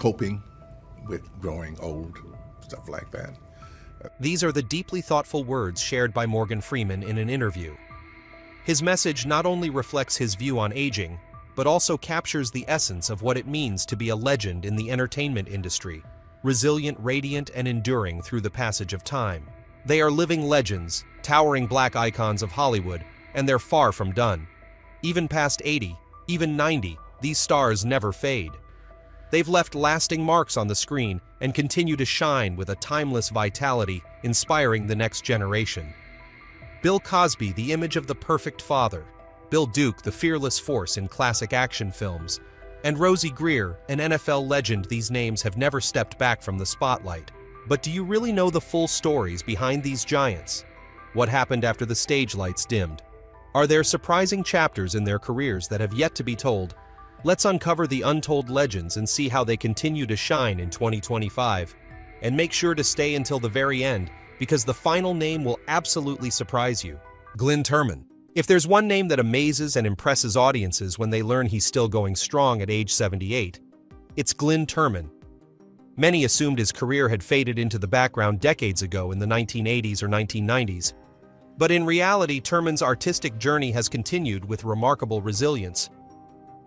coping with growing old, stuff like that. These are the deeply thoughtful words shared by Morgan Freeman in an interview. His message not only reflects his view on aging, but also captures the essence of what it means to be a legend in the entertainment industry, resilient, radiant, and enduring through the passage of time. They are living legends, towering black icons of Hollywood, and they're far from done. Even past 80, even 90, these stars never fade. They've left lasting marks on the screen and continue to shine with a timeless vitality, inspiring the next generation. Bill Cosby, the image of the perfect father. Bill Duke, the fearless force in classic action films. And Rosie Greer, an NFL legend. These names have never stepped back from the spotlight. But do you really know the full stories behind these giants? What happened after the stage lights dimmed? Are there surprising chapters in their careers that have yet to be told? Let's uncover the untold legends and see how they continue to shine in 2025. And make sure to stay until the very end, because the final name will absolutely surprise you. Glynn Turman. If there's one name that amazes and impresses audiences when they learn he's still going strong at age 78, it's Glynn Turman. Many assumed his career had faded into the background decades ago in the 1980s or 1990s. But in reality, Turman's artistic journey has continued with remarkable resilience.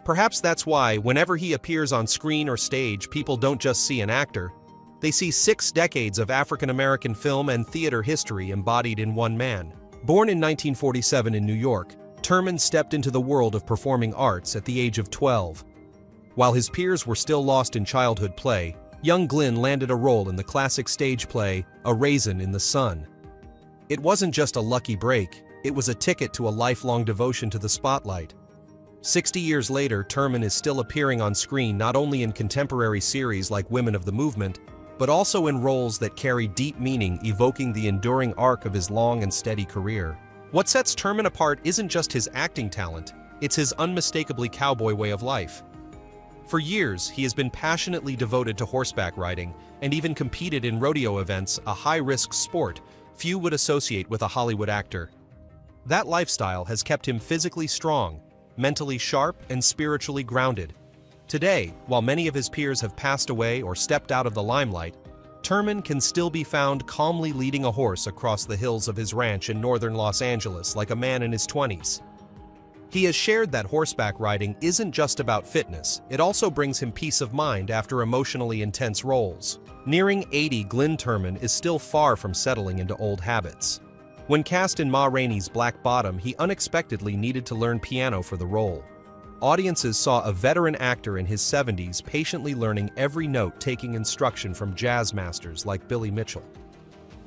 Perhaps that's why, whenever he appears on screen or stage, people don't just see an actor. They see 6 decades of African-American film and theater history embodied in one man. Born in 1947 in New York, Turman stepped into the world of performing arts at the age of 12. While his peers were still lost in childhood play, young Glynn landed a role in the classic stage play, A Raisin in the Sun. It wasn't just a lucky break, it was a ticket to a lifelong devotion to the spotlight. 60 years later, Turman is still appearing on screen not only in contemporary series like Women of the Movement, but also in roles that carry deep meaning, evoking the enduring arc of his long and steady career. What sets Turman apart isn't just his acting talent, it's his unmistakably cowboy way of life. For years, he has been passionately devoted to horseback riding and even competed in rodeo events, a high-risk sport few would associate with a Hollywood actor. That lifestyle has kept him physically strong, mentally sharp, and spiritually grounded. Today, while many of his peers have passed away or stepped out of the limelight, Turman can still be found calmly leading a horse across the hills of his ranch in northern Los Angeles like a man in his 20s. He has shared that horseback riding isn't just about fitness, it also brings him peace of mind after emotionally intense roles. Nearing 80, Glynn Turman is still far from settling into old habits. When cast in Ma Rainey's Black Bottom, he unexpectedly needed to learn piano for the role. Audiences saw a veteran actor in his 70s patiently learning every note, taking instruction from jazz masters like Billy Mitchell.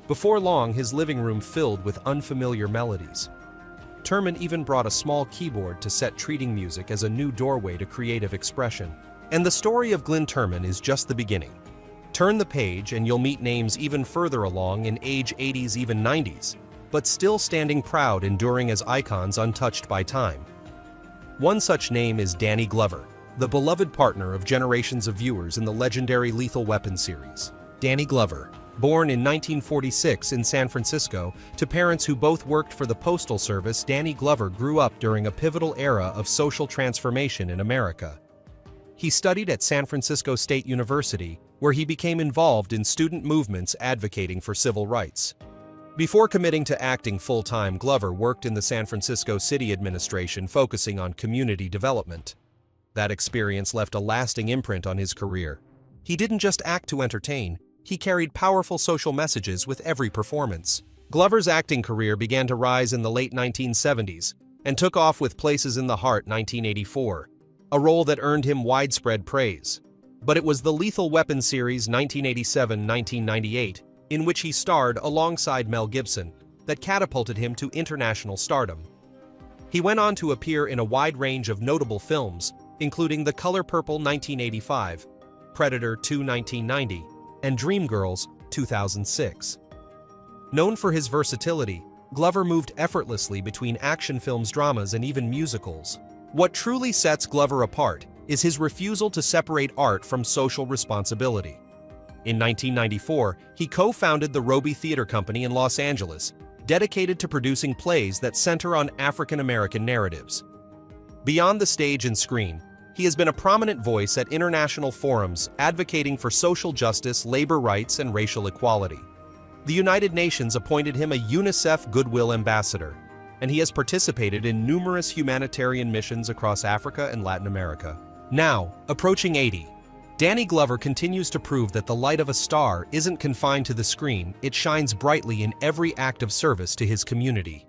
Before long, his living room filled with unfamiliar melodies. Turman even brought a small keyboard to set treating music as a new doorway to creative expression. And the story of Glynn Turman is just the beginning. Turn the page and you'll meet names even further along in age 80s, even 90s, but still standing proud, enduring as icons untouched by time. One such name is Danny Glover, the beloved partner of generations of viewers in the legendary Lethal Weapon series. Danny Glover, born in 1946 in San Francisco to parents who both worked for the Postal Service, Danny Glover grew up during a pivotal era of social transformation in America. He studied at San Francisco State University, where he became involved in student movements advocating for civil rights. Before committing to acting full-time, Glover worked in the San Francisco City Administration, focusing on community development. That experience left a lasting imprint on his career. He didn't just act to entertain, he carried powerful social messages with every performance. Glover's acting career began to rise in the late 1970s and took off with Places in the Heart 1984, a role that earned him widespread praise. But it was the Lethal Weapon series 1987-1998, in which he starred alongside Mel Gibson, that catapulted him to international stardom. He went on to appear in a wide range of notable films, including The Color Purple 1985, Predator 2 1990, and Dreamgirls 2006. Known for his versatility, Glover moved effortlessly between action films, dramas, and even musicals. What truly sets Glover apart is his refusal to separate art from social responsibility. In 1994, he co-founded the Roby Theater Company in Los Angeles, dedicated to producing plays that center on African American narratives. Beyond the stage and screen, He has been a prominent voice at international forums advocating for social justice, labor rights, and racial equality. The United Nations appointed him a UNICEF Goodwill Ambassador, and he has participated in numerous humanitarian missions across Africa and Latin America. Now, approaching 80, Danny Glover continues to prove that the light of a star isn't confined to the screen, it shines brightly in every act of service to his community.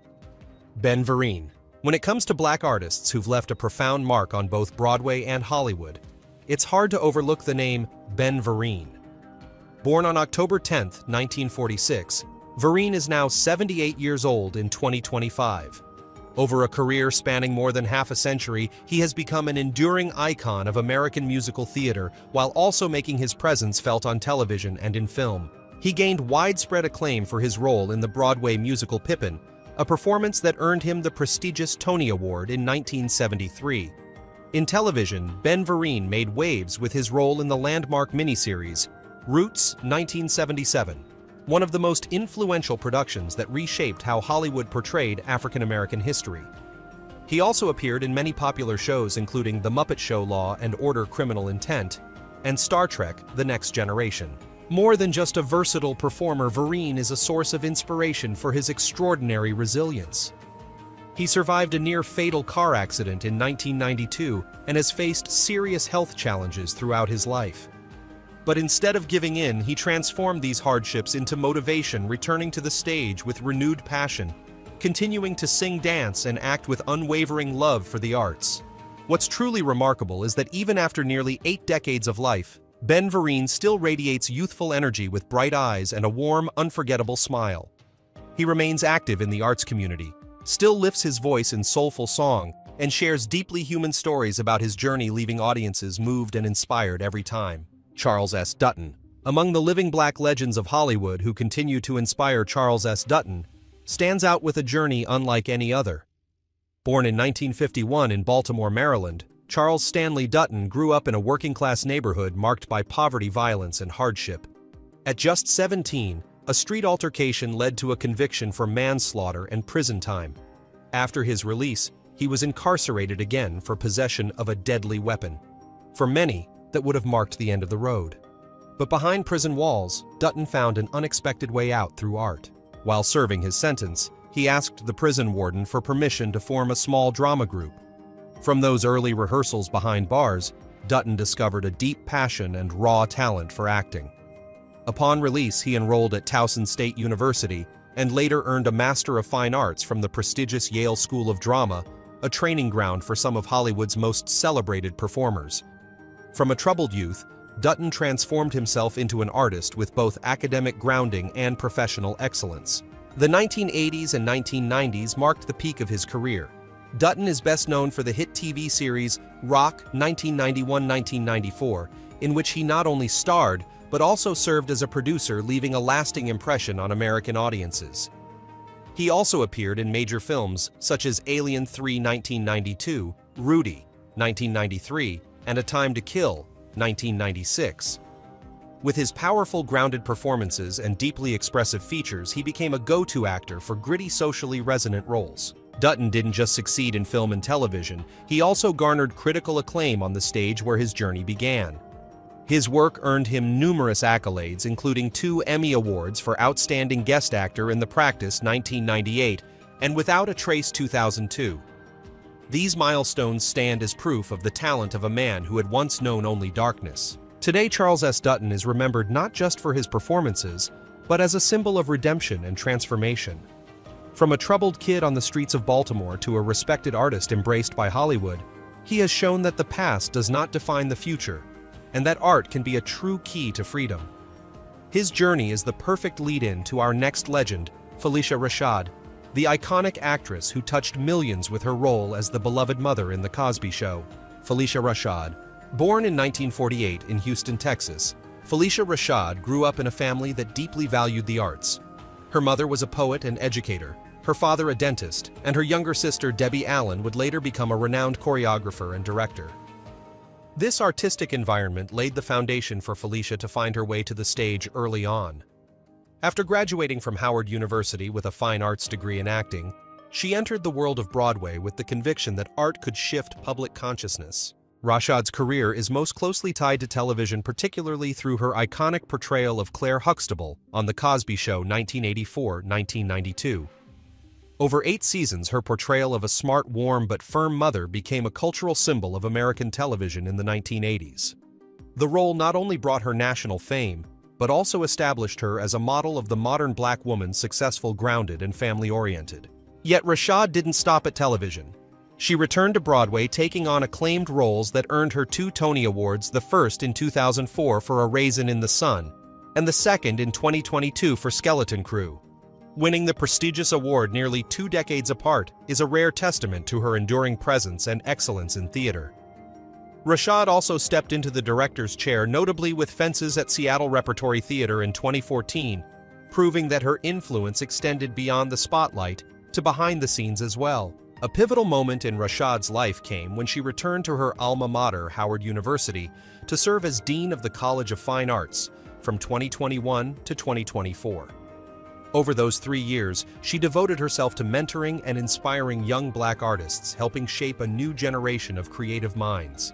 Ben Vereen. When it comes to Black artists who've left a profound mark on both Broadway and Hollywood, it's hard to overlook the name Ben Vereen. Born on October 10, 1946, Vereen is now 78 years old in 2025. Over a career spanning more than half a century, he has become an enduring icon of American musical theater while also making his presence felt on television and in film. He gained widespread acclaim for his role in the Broadway musical Pippin, a performance that earned him the prestigious Tony Award in 1973. In television, Ben Vereen made waves with his role in the landmark miniseries Roots 1977, one of the most influential productions that reshaped how Hollywood portrayed African American history. He also appeared in many popular shows including The Muppet Show Law and Order: Criminal Intent, and Star Trek: The Next Generation. More than just a versatile performer, Vereen is a source of inspiration for his extraordinary resilience. He survived a near-fatal car accident in 1992 and has faced serious health challenges throughout his life. But instead of giving in, he transformed these hardships into motivation, returning to the stage with renewed passion, continuing to sing, dance, and act with unwavering love for the arts. What's truly remarkable is that even after nearly 8 decades of life, Ben Vereen still radiates youthful energy with bright eyes and a warm, unforgettable smile. He remains active in the arts community, still lifts his voice in soulful song, and shares deeply human stories about his journey, leaving audiences moved and inspired every time. Charles S. Dutton. Among the living Black legends of Hollywood who continue to inspire, Charles S. Dutton stands out with a journey unlike any other. Born in 1951 in Baltimore, Maryland, Charles Stanley Dutton grew up in a working-class neighborhood marked by poverty, violence, and hardship. At just 17, a street altercation led to a conviction for manslaughter and prison time. After his release, he was incarcerated again for possession of a deadly weapon. For many, that would have marked the end of the road. But behind prison walls, Dutton found an unexpected way out through art. While serving his sentence, he asked the prison warden for permission to form a small drama group. From those early rehearsals behind bars, Dutton discovered a deep passion and raw talent for acting. Upon release, he enrolled at Towson State University and later earned a Master of Fine Arts from the prestigious Yale School of Drama, a training ground for some of Hollywood's most celebrated performers. From a troubled youth, Dutton transformed himself into an artist with both academic grounding and professional excellence. The 1980s and 1990s marked the peak of his career. Dutton is best known for the hit TV series Rock 1991-1994, in which he not only starred, but also served as a producer, leaving a lasting impression on American audiences. He also appeared in major films such as Alien 3 1992, Rudy 1993, and A Time to Kill 1996. With his powerful, grounded performances and deeply expressive features, he became a go-to actor for gritty, socially resonant roles. Dutton didn't just succeed in film and television, he also garnered critical acclaim on the stage where his journey began. His work earned him numerous accolades, including 2 Emmy Awards for Outstanding Guest Actor in The Practice 1998 and Without a Trace 2002. These milestones stand as proof of the talent of a man who had once known only darkness. Today, Charles S. Dutton is remembered not just for his performances, but as a symbol of redemption and transformation. From a troubled kid on the streets of Baltimore to a respected artist embraced by Hollywood, he has shown that the past does not define the future, and that art can be a true key to freedom. His journey is the perfect lead-in to our next legend, Phylicia Rashad, the iconic actress who touched millions with her role as the beloved mother in The Cosby Show. Phylicia Rashad. Born in 1948 in Houston, Texas, Phylicia Rashad grew up in a family that deeply valued the arts. Her mother was a poet and educator, her father a dentist, and her younger sister Debbie Allen would later become a renowned choreographer and director. This artistic environment laid the foundation for Phylicia to find her way to the stage early on. After graduating from Howard University with a fine arts degree in acting, she entered the world of Broadway with the conviction that art could shift public consciousness. Rashad's career is most closely tied to television, particularly through her iconic portrayal of Claire Huxtable on The Cosby Show 1984-1992. Over 8 seasons, her portrayal of a smart, warm, but firm mother became a cultural symbol of American television in the 1980s. The role not only brought her national fame, but also established her as a model of the modern black woman, successful, grounded, and family-oriented. Yet Rashad didn't stop at television. She returned to Broadway, taking on acclaimed roles that earned her 2 Tony Awards, the first in 2004 for A Raisin in the Sun, and the second in 2022 for Skeleton Crew. Winning the prestigious award nearly 2 decades apart is a rare testament to her enduring presence and excellence in theater. Rashad also stepped into the director's chair, notably with Fences at Seattle Repertory Theater in 2014, proving that her influence extended beyond the spotlight to behind the scenes as well. A pivotal moment in Rashad's life came when she returned to her alma mater, Howard University, to serve as Dean of the College of Fine Arts from 2021 to 2024. Over those 3 years, she devoted herself to mentoring and inspiring young black artists, helping shape a new generation of creative minds.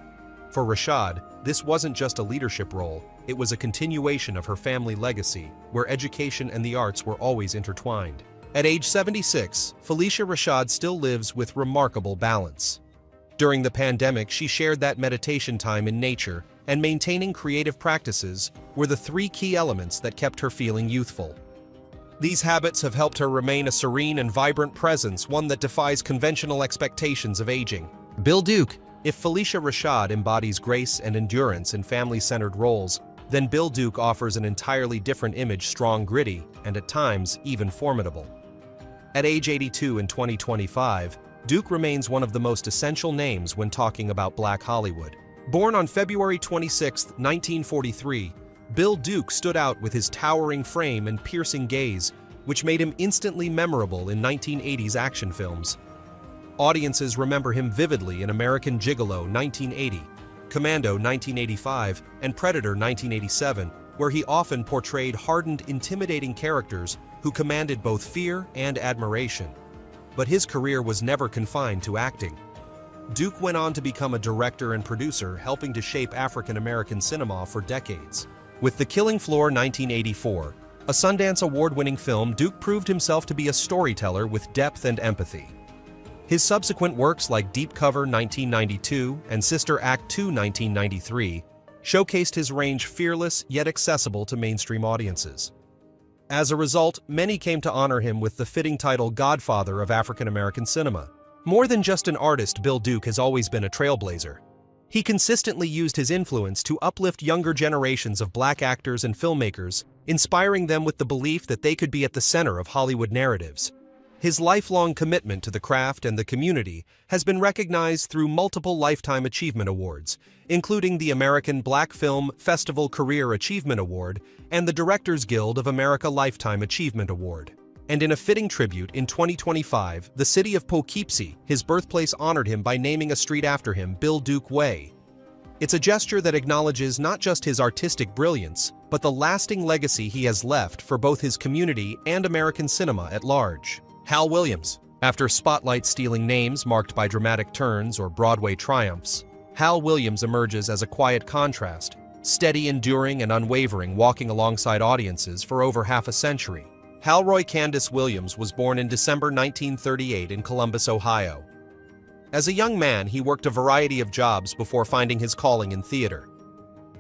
For Rashad, this wasn't just a leadership role, it was a continuation of her family legacy, where education and the arts were always intertwined. At age 76, Phylicia Rashad still lives with remarkable balance. During the pandemic, she shared that meditation time in nature and maintaining creative practices were the 3 key elements that kept her feeling youthful. These habits have helped her remain a serene and vibrant presence, one that defies conventional expectations of aging. Bill Duke. If Phylicia Rashad embodies grace and endurance in family-centered roles, then Bill Duke offers an entirely different image, strong, gritty, and at times even formidable. At age 82 in 2025, Duke remains one of the most essential names when talking about Black Hollywood. Born on February 26, 1943, Bill Duke stood out with his towering frame and piercing gaze, which made him instantly memorable in 1980s action films. Audiences remember him vividly in American Gigolo 1980, Commando 1985, and Predator 1987, where he often portrayed hardened, intimidating characters who commanded both fear and admiration. But his career was never confined to acting. Duke went on to become a director and producer, helping to shape African-American cinema for decades. With The Killing Floor 1984, a Sundance Award-winning film, Duke proved himself to be a storyteller with depth and empathy. His subsequent works like Deep Cover 1992 and Sister Act 2 1993 showcased his range, fearless yet accessible to mainstream audiences. As a result, many came to honor him with the fitting title Godfather of African American cinema. More than just an artist, Bill Duke has always been a trailblazer. He consistently used his influence to uplift younger generations of black actors and filmmakers, inspiring them with the belief that they could be at the center of Hollywood narratives. His lifelong commitment to the craft and the community has been recognized through multiple Lifetime Achievement Awards, including the American Black Film Festival Career Achievement Award and the Directors Guild of America Lifetime Achievement Award. And in a fitting tribute, in 2025, the city of Poughkeepsie, his birthplace, honored him by naming a street after him, Bill Duke Way. It's a gesture that acknowledges not just his artistic brilliance, but the lasting legacy he has left for both his community and American cinema at large. Hal Williams. After spotlight-stealing names marked by dramatic turns or Broadway triumphs, Hal Williams emerges as a quiet contrast, steady, enduring, and unwavering, walking alongside audiences for over half a century. Halroy Candace Williams was born in December 1938 in Columbus, Ohio. As a young man, he worked a variety of jobs before finding his calling in theater.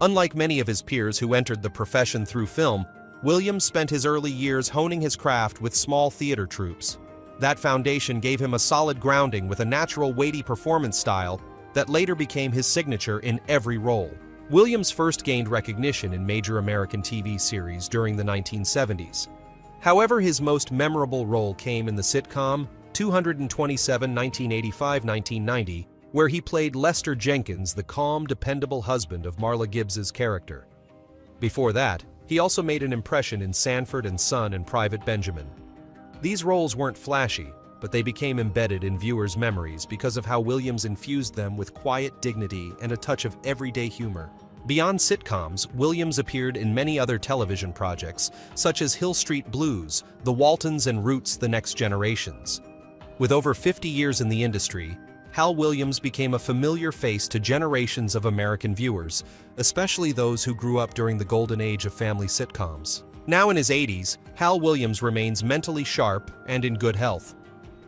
Unlike many of his peers who entered the profession through film, Williams spent his early years honing his craft with small theater troupes. That foundation gave him a solid grounding with a natural, weighty performance style that later became his signature in every role. Williams first gained recognition in major American TV series during the 1970s. However, his most memorable role came in the sitcom 227 1985-1990, where he played Lester Jenkins, the calm, dependable husband of Marla Gibbs's character. Before that, he also made an impression in Sanford and Son and Private Benjamin. These roles weren't flashy, but they became embedded in viewers' memories because of how Williams infused them with quiet dignity and a touch of everyday humor. Beyond sitcoms, Williams appeared in many other television projects, such as Hill Street Blues, The Waltons, and Roots: The Next Generations. With over 50 years in the industry, Hal Williams became a familiar face to generations of American viewers, especially those who grew up during the golden age of family sitcoms. Now in his 80s, Hal Williams remains mentally sharp and in good health.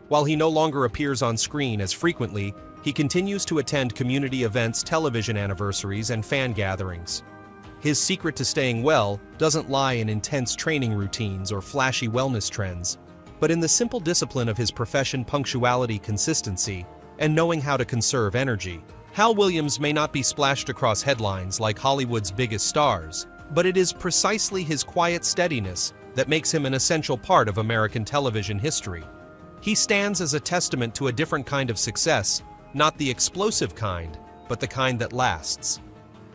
While he no longer appears on screen as frequently, he continues to attend community events, television anniversaries, and fan gatherings. His secret to staying well doesn't lie in intense training routines or flashy wellness trends, but in the simple discipline of his profession, punctuality, consistency, and knowing how to conserve energy. Hal Williams may not be splashed across headlines like Hollywood's biggest stars, but it is precisely his quiet steadiness that makes him an essential part of American television history. He stands as a testament to a different kind of success, not the explosive kind, but the kind that lasts.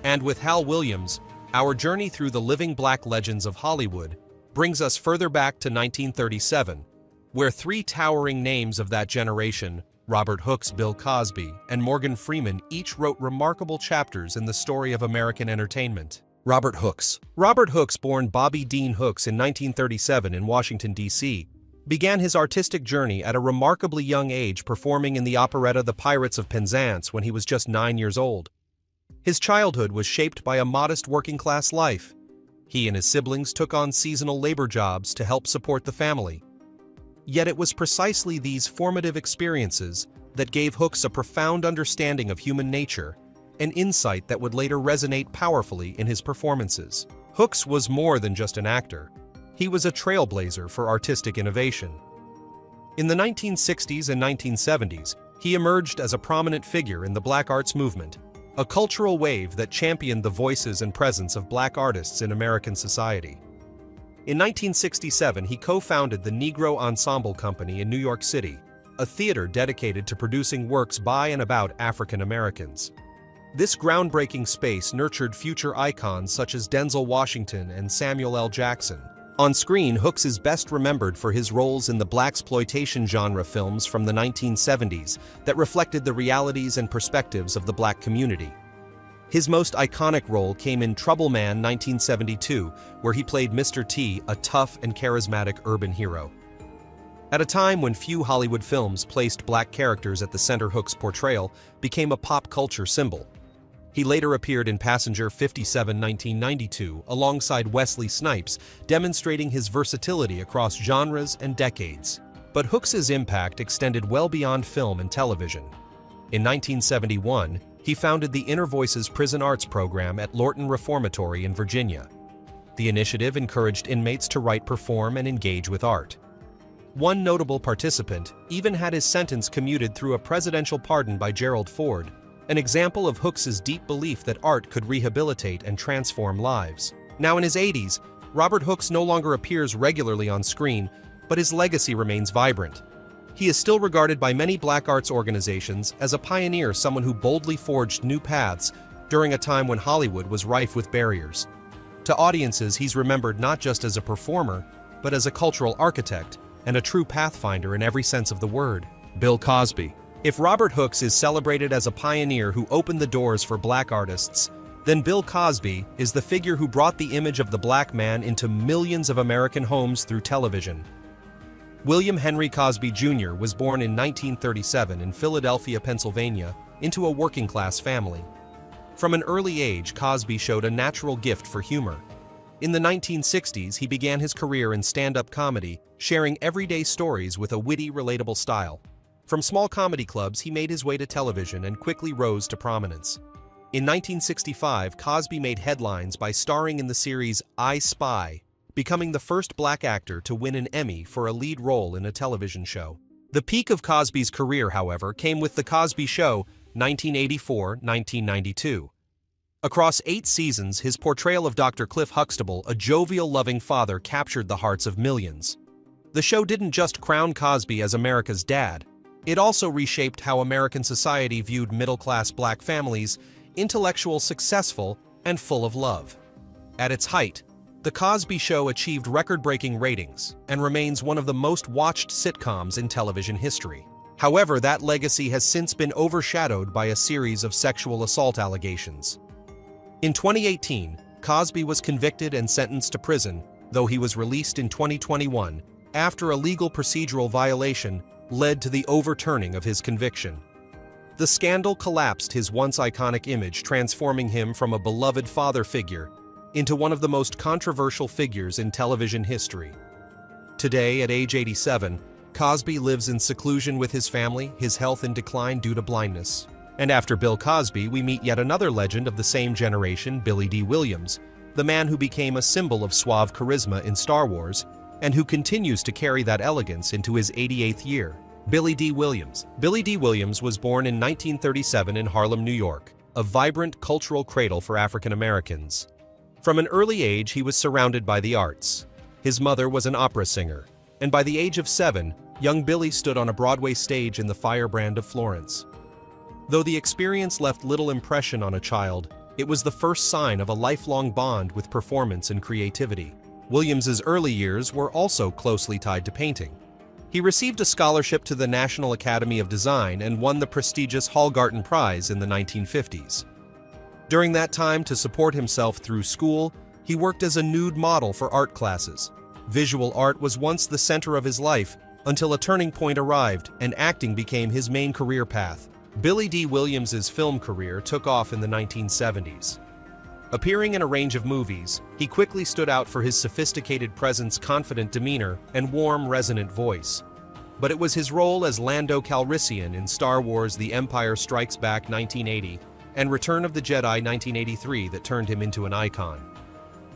And with Hal Williams, our journey through the living black legends of Hollywood brings us further back to 1937, where three towering names of that generation, Robert Hooks, Bill Cosby, and Morgan Freeman, each wrote remarkable chapters in the story of American entertainment. Robert Hooks. Robert Hooks, born Bobby Dean Hooks in 1937 in Washington, D.C., began his artistic journey at a remarkably young age, performing in the operetta The Pirates of Penzance when he was just 9 years old. His childhood was shaped by a modest working-class life. He and his siblings took on seasonal labor jobs to help support the family. Yet it was precisely these formative experiences that gave Hooks a profound understanding of human nature, an insight that would later resonate powerfully in his performances. Hooks was more than just an actor. He was a trailblazer for artistic innovation. In the 1960s and 1970s, he emerged as a prominent figure in the Black arts movement, a cultural wave that championed the voices and presence of Black artists in American society. In 1967, he co-founded the Negro Ensemble Company in New York City, a theater dedicated to producing works by and about African Americans. This groundbreaking space nurtured future icons such as Denzel Washington and Samuel L. Jackson. On screen, Hooks is best remembered for his roles in the blaxploitation genre films from the 1970s that reflected the realities and perspectives of the Black community. His most iconic role came in Trouble Man 1972, where he played Mr. T, a tough and charismatic urban hero. At a time when few Hollywood films placed Black characters at the center, Hooks' portrayal became a pop culture symbol. He later appeared in Passenger 57 1992 alongside Wesley Snipes, demonstrating his versatility across genres and decades. But Hooks' impact extended well beyond film and television. In 1971, he founded the Inner Voices Prison Arts Program at Lorton Reformatory in Virginia. The initiative encouraged inmates to write, perform, and engage with art. One notable participant even had his sentence commuted through a presidential pardon by Gerald Ford, an example of Hooks' deep belief that art could rehabilitate and transform lives. Now in his 80s, Robert Hooks no longer appears regularly on screen, but his legacy remains vibrant. He is still regarded by many Black arts organizations as a pioneer, someone who boldly forged new paths during a time when Hollywood was rife with barriers. To audiences, he's remembered not just as a performer, but as a cultural architect and a true pathfinder in every sense of the word. Bill Cosby. If Robert Hooks is celebrated as a pioneer who opened the doors for Black artists, then Bill Cosby is the figure who brought the image of the Black man into millions of American homes through television. William Henry Cosby Jr. was born in 1937 in Philadelphia, Pennsylvania, into a working-class family. From an early age, Cosby showed a natural gift for humor. In the 1960s, he began his career in stand-up comedy, sharing everyday stories with a witty, relatable style. From small comedy clubs, he made his way to television and quickly rose to prominence. In 1965, Cosby made headlines by starring in the series I Spy, becoming the first Black actor to win an Emmy for a lead role in a television show. The peak of Cosby's career, however, came with The Cosby Show, 1984-1992. Across 8 seasons, his portrayal of Dr. Cliff Huxtable, a jovial, loving father, captured the hearts of millions. The show didn't just crown Cosby as America's dad. It also reshaped how American society viewed middle-class Black families, intellectual, successful, and full of love. At its height, The Cosby Show achieved record-breaking ratings and remains one of the most watched sitcoms in television history. However, that legacy has since been overshadowed by a series of sexual assault allegations. In 2018, Cosby was convicted and sentenced to prison, though he was released in 2021 after a legal procedural violation led to the overturning of his conviction. The scandal collapsed his once iconic image, transforming him from a beloved father figure into one of the most controversial figures in television history. Today, at age 87, Cosby lives in seclusion with his family, his health in decline due to blindness. And after Bill Cosby, we meet yet another legend of the same generation, Billy Dee Williams, the man who became a symbol of suave charisma in Star Wars and who continues to carry that elegance into his 88th year. Billy Dee Williams. Billy Dee Williams was born in 1937 in Harlem, New York, a vibrant cultural cradle for African Americans. From an early age, he was surrounded by the arts. His mother was an opera singer, and by the age of 7, young Billy stood on a Broadway stage in the Firebrand of Florence. Though the experience left little impression on a child, it was the first sign of a lifelong bond with performance and creativity. Williams's early years were also closely tied to painting. He received a scholarship to the National Academy of Design and won the prestigious Hallgarten Prize in the 1950s. During that time, to support himself through school, he worked as a nude model for art classes. Visual art was once the center of his life until a turning point arrived and acting became his main career path. Billy Dee Williams's film career took off in the 1970s. Appearing in a range of movies, he quickly stood out for his sophisticated presence, confident demeanor, and warm, resonant voice. But it was his role as Lando Calrissian in Star Wars: The Empire Strikes Back 1980 and Return of the Jedi 1983 that turned him into an icon.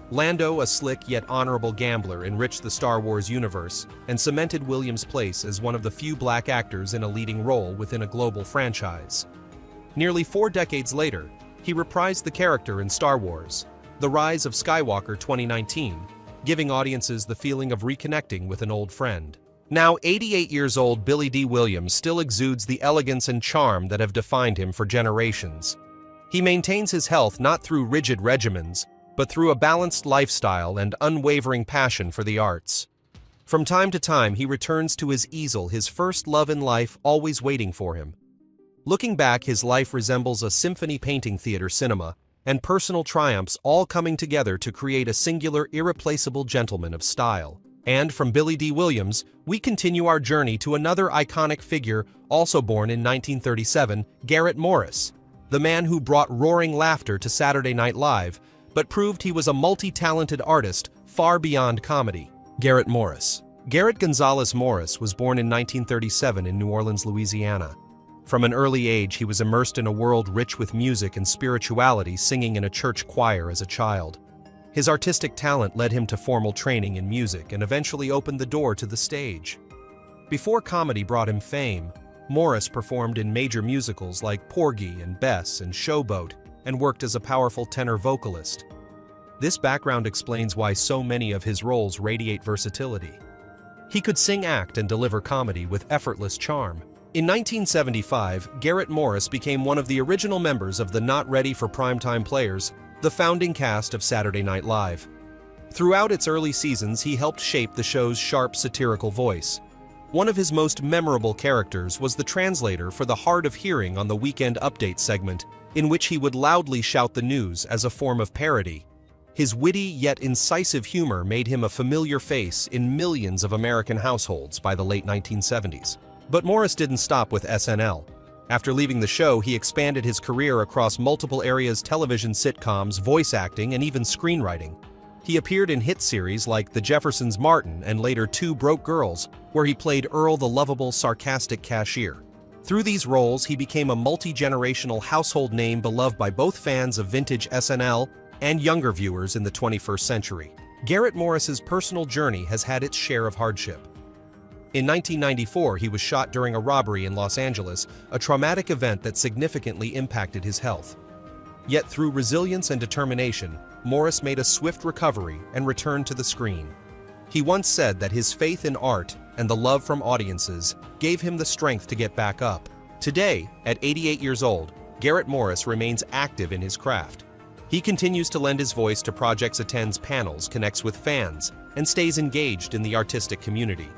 Lando, a slick yet honorable gambler, enriched the Star Wars universe and cemented Williams' place as one of the few black actors in a leading role within a global franchise. Nearly 4 decades later, he reprised the character in Star Wars: The Rise of Skywalker 2019, giving audiences the feeling of reconnecting with an old friend. Now 88 years old, Billy Dee Williams still exudes the elegance and charm that have defined him for generations. He maintains his health not through rigid regimens, but through a balanced lifestyle and unwavering passion for the arts. From time to time, he returns to his easel, his first love in life always waiting for him. Looking back, his life resembles a symphony painting, theater, cinema, and personal triumphs all coming together to create a singular, irreplaceable gentleman of style. And from Billy Dee Williams, we continue our journey to another iconic figure, also born in 1937, Garrett Morris, the man who brought roaring laughter to Saturday Night Live, but proved he was a multi-talented artist far beyond comedy. Garrett Morris. Garrett Gonzalez Morris was born in 1937 in New Orleans, Louisiana. From an early age, he was immersed in a world rich with music and spirituality, singing in a church choir as a child. His artistic talent led him to formal training in music and eventually opened the door to the stage. Before comedy brought him fame, Morris performed in major musicals like Porgy and Bess and Showboat and worked as a powerful tenor vocalist. This background explains why so many of his roles radiate versatility. He could sing, act, and deliver comedy with effortless charm. In 1975, Garrett Morris became one of the original members of the Not Ready for Primetime Players, the founding cast of Saturday Night Live. Throughout its early seasons, he helped shape the show's sharp, satirical voice. One of his most memorable characters was the translator for the Hard of Hearing on the Weekend Update segment, in which he would loudly shout the news as a form of parody. His witty yet incisive humor made him a familiar face in millions of American households by the late 1970s. But Morris didn't stop with SNL. After leaving the show, he expanded his career across multiple areas: television, sitcoms, voice acting, and even screenwriting. He appeared in hit series like The Jeffersons Martin and later Two Broke Girls, where he played Earl, the lovable, sarcastic cashier. Through these roles, he became a multi-generational household name beloved by both fans of vintage SNL and younger viewers in the 21st century. Garrett Morris's personal journey has had its share of hardship. In 1994, he was shot during a robbery in Los Angeles, a traumatic event that significantly impacted his health. Yet through resilience and determination, Morris made a swift recovery and returned to the screen. He once said that his faith in art and the love from audiences gave him the strength to get back up. Today, at 88 years old, Garrett Morris remains active in his craft. He continues to lend his voice to projects, attends panels, connects with fans, and stays engaged in the artistic community.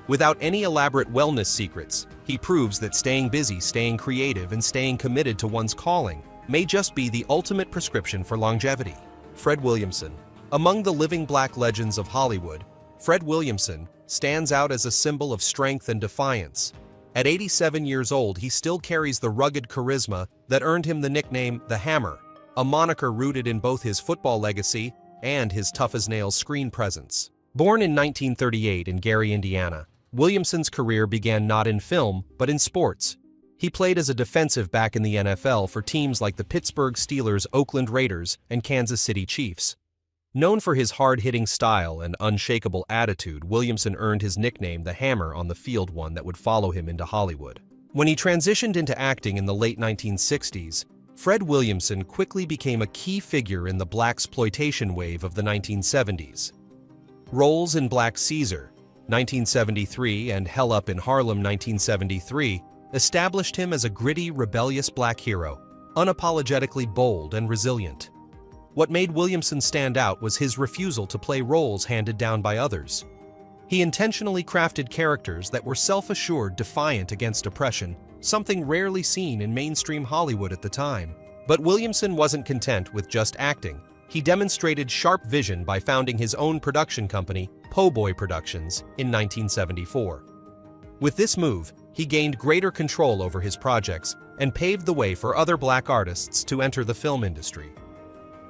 Without any elaborate wellness secrets, he proves that staying busy, staying creative, and staying committed to one's calling may just be the ultimate prescription for longevity. Fred Williamson. Among the living black legends of Hollywood, Fred Williamson stands out as a symbol of strength and defiance. At 87 years old, he still carries the rugged charisma that earned him the nickname The Hammer, a moniker rooted in both his football legacy and his tough-as-nails screen presence. Born in 1938 in Gary, Indiana, Williamson's career began not in film, but in sports. He played as a defensive back in the NFL for teams like the Pittsburgh Steelers, Oakland Raiders, and Kansas City Chiefs. Known for his hard-hitting style and unshakable attitude, Williamson earned his nickname The Hammer on the field, one that would follow him into Hollywood. When he transitioned into acting in the late 1960s, Fred Williamson quickly became a key figure in the blaxploitation wave of the 1970s. Roles in Black Caesar, 1973, and Hell Up in Harlem, 1973, established him as a gritty, rebellious black hero, unapologetically bold and resilient. What made Williamson stand out was his refusal to play roles handed down by others. He intentionally crafted characters that were self-assured, defiant against oppression, something rarely seen in mainstream Hollywood at the time. But Williamson wasn't content with just acting. He demonstrated sharp vision by founding his own production company, Po' Boy Productions, in 1974. With this move, he gained greater control over his projects and paved the way for other black artists to enter the film industry.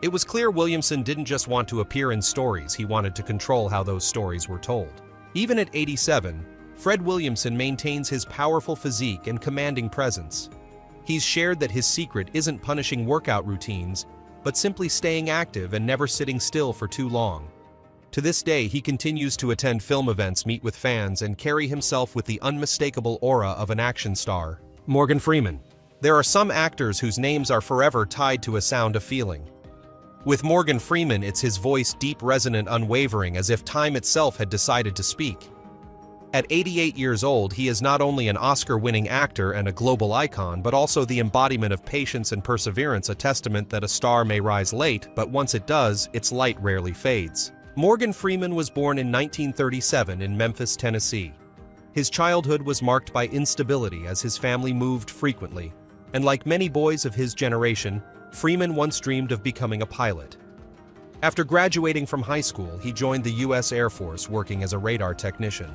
It was clear Williamson didn't just want to appear in stories, he wanted to control how those stories were told. Even at 87, Fred Williamson maintains his powerful physique and commanding presence. He's shared that his secret isn't punishing workout routines, but simply staying active and never sitting still for too long. To this day, he continues to attend film events, meet with fans, and carry himself with the unmistakable aura of an action star. Morgan Freeman. There are some actors whose names are forever tied to a sound of feeling. With Morgan Freeman, it's his voice, deep, resonant, unwavering, as if time itself had decided to speak. At 88 years old, he is not only an Oscar-winning actor and a global icon, but also the embodiment of patience and perseverance, a testament that a star may rise late, but once it does, its light rarely fades. Morgan Freeman was born in 1937 in Memphis, Tennessee. His childhood was marked by instability as his family moved frequently, and like many boys of his generation, Freeman once dreamed of becoming a pilot. After graduating from high school, he joined the U.S. Air Force working as a radar technician.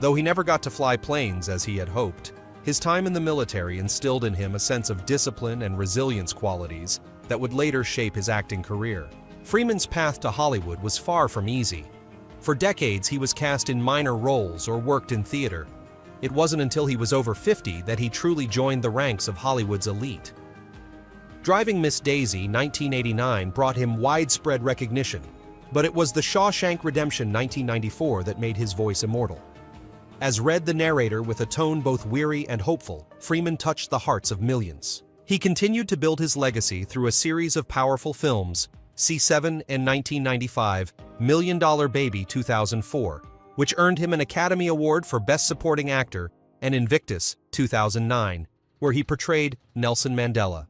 Though he never got to fly planes as he had hoped, his time in the military instilled in him a sense of discipline and resilience, qualities that would later shape his acting career. Freeman's path to Hollywood was far from easy. For decades, he was cast in minor roles or worked in theater. It wasn't until he was over 50 that he truly joined the ranks of Hollywood's elite. Driving Miss Daisy, 1989, brought him widespread recognition, but it was The Shawshank Redemption, 1994, that made his voice immortal. As Red the narrator with a tone both weary and hopeful, Freeman touched the hearts of millions. He continued to build his legacy through a series of powerful films, C7 in 1995, Million Dollar Baby 2004, which earned him an Academy Award for Best Supporting Actor, and Invictus 2009, where he portrayed Nelson Mandela.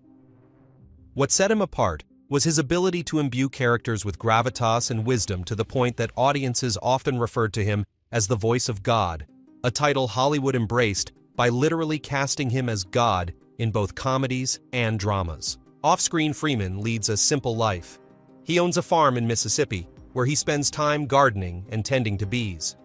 What set him apart was his ability to imbue characters with gravitas and wisdom, to the point that audiences often referred to him as the voice of God, a title Hollywood embraced by literally casting him as God in both comedies and dramas. Off-screen, Freeman leads a simple life. He owns a farm in Mississippi, where he spends time gardening and tending to bees.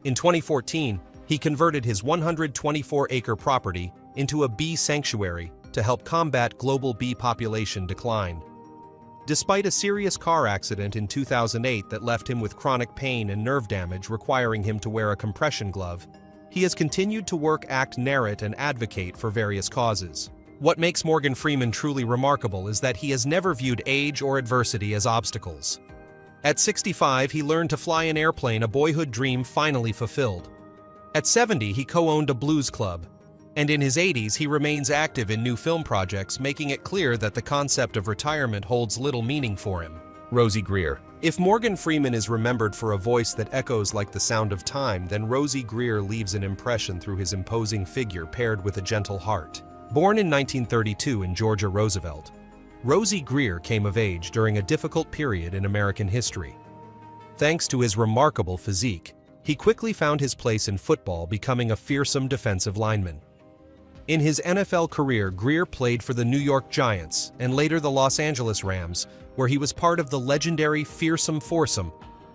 In 2014, he converted his 124-acre property into a bee sanctuary to help combat global bee population decline. Despite a serious car accident in 2008 that left him with chronic pain and nerve damage requiring him to wear a compression glove, he has continued to work, act, narrate, and advocate for various causes. What makes Morgan Freeman truly remarkable is that he has never viewed age or adversity as obstacles. At 65, he learned to fly an airplane, a boyhood dream finally fulfilled. At 70, he co-owned a blues club. And in his 80s, he remains active in new film projects, making it clear that the concept of retirement holds little meaning for him. Rosey Grier. If Morgan Freeman is remembered for a voice that echoes like the sound of time, then Rosey Grier leaves an impression through his imposing figure paired with a gentle heart. Born in 1932 in Georgia Roosevelt, Rosey Grier came of age during a difficult period in American history. Thanks to his remarkable physique, he quickly found his place in football, becoming a fearsome defensive lineman. In his NFL career, Grier played for the New York Giants and later the Los Angeles Rams, where he was part of the legendary Fearsome Foursome,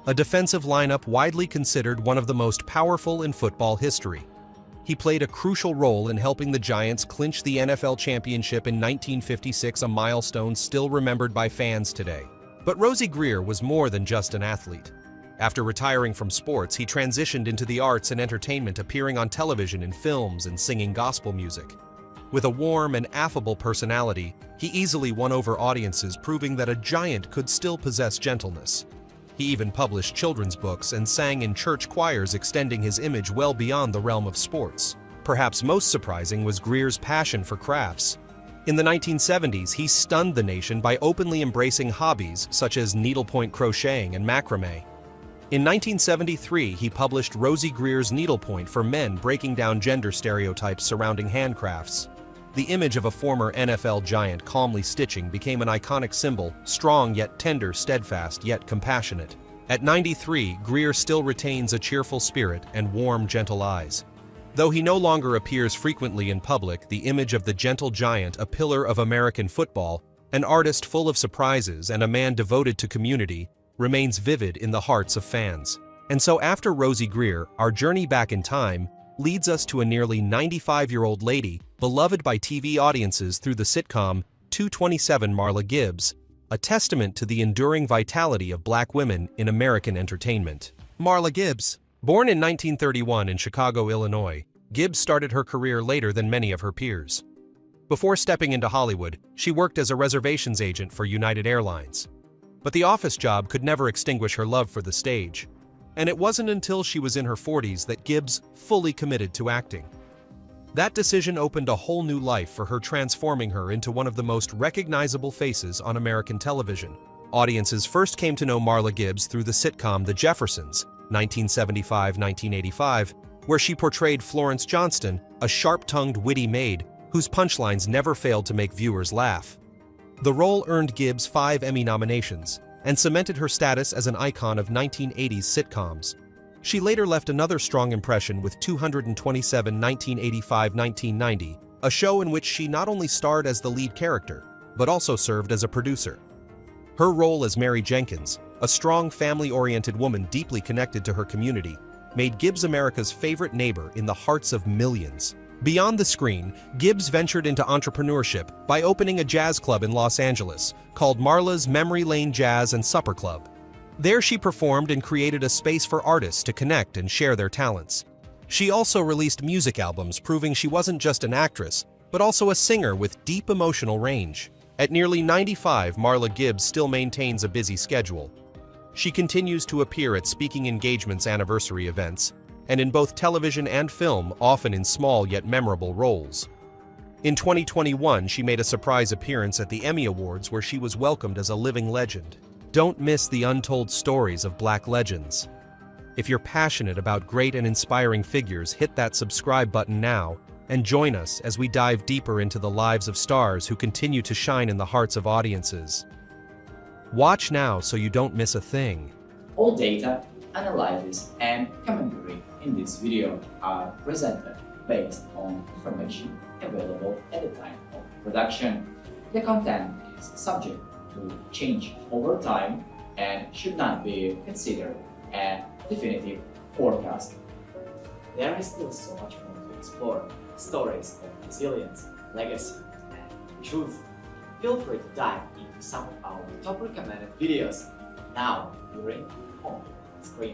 a defensive lineup widely considered one of the most powerful in football history. He played a crucial role in helping the Giants clinch the NFL championship in 1956, a milestone still remembered by fans today. But Rosey Grier was more than just an athlete. After retiring from sports, he transitioned into the arts and entertainment, appearing on television in films and singing gospel music. With a warm and affable personality, he easily won over audiences, proving that a giant could still possess gentleness. He even published children's books and sang in church choirs, extending his image well beyond the realm of sports. Perhaps most surprising was Grier's passion for crafts. In the 1970s, he stunned the nation by openly embracing hobbies such as needlepoint crocheting and macrame. In 1973, he published Rosey Grier's Needlepoint for Men, breaking down gender stereotypes surrounding handcrafts. The image of a former NFL giant calmly stitching became an iconic symbol, strong yet tender, steadfast yet compassionate. At 93, Grier still retains a cheerful spirit and warm, gentle eyes. Though he no longer appears frequently in public, the image of the gentle giant, a pillar of American football, an artist full of surprises, and a man devoted to community, remains vivid in the hearts of fans. And so after Rosey Grier, our journey back in time leads us to a nearly 95-year-old lady, beloved by TV audiences through the sitcom 227, Marla Gibbs, a testament to the enduring vitality of Black women in American entertainment. Marla Gibbs. Born in 1931 in Chicago, Illinois, Gibbs started her career later than many of her peers. Before stepping into Hollywood, she worked as a reservations agent for United Airlines. But the office job could never extinguish her love for the stage. And it wasn't until she was in her 40s that Gibbs fully committed to acting. That decision opened a whole new life for her, transforming her into one of the most recognizable faces on American television. Audiences first came to know Marla Gibbs through the sitcom The Jeffersons, 1975-1985, where she portrayed Florence Johnston, a sharp-tongued, witty maid whose punchlines never failed to make viewers laugh. The role earned Gibbs 5 Emmy nominations and cemented her status as an icon of 1980s sitcoms. She later left another strong impression with 227 1985-1990, a show in which she not only starred as the lead character, but also served as a producer. Her role as Mary Jenkins, a strong, family-oriented woman deeply connected to her community, made Gibbs America's favorite neighbor in the hearts of millions. Beyond the screen, Gibbs ventured into entrepreneurship by opening a jazz club in Los Angeles called Marla's Memory Lane Jazz and Supper Club. There she performed and created a space for artists to connect and share their talents. She also released music albums, proving she wasn't just an actress, but also a singer with deep emotional range. At nearly 95, Marla Gibbs still maintains a busy schedule. She continues to appear at speaking engagements, anniversary events, and in both television and film, often in small yet memorable roles. In 2021, she made a surprise appearance at the Emmy Awards, where she was welcomed as a living legend. Don't miss the untold stories of Black legends. If you're passionate about great and inspiring figures, hit that subscribe button now and join us as we dive deeper into the lives of stars who continue to shine in the hearts of audiences. Watch now so you don't miss a thing. All data, analysis, and commentary in this video are presented based on information available at the time of production. The content is subject to change over time and should not be considered a definitive forecast. There is still so much more to explore. Stories of resilience, legacy, and truth. Feel free to dive into some of our top recommended videos now during home screen.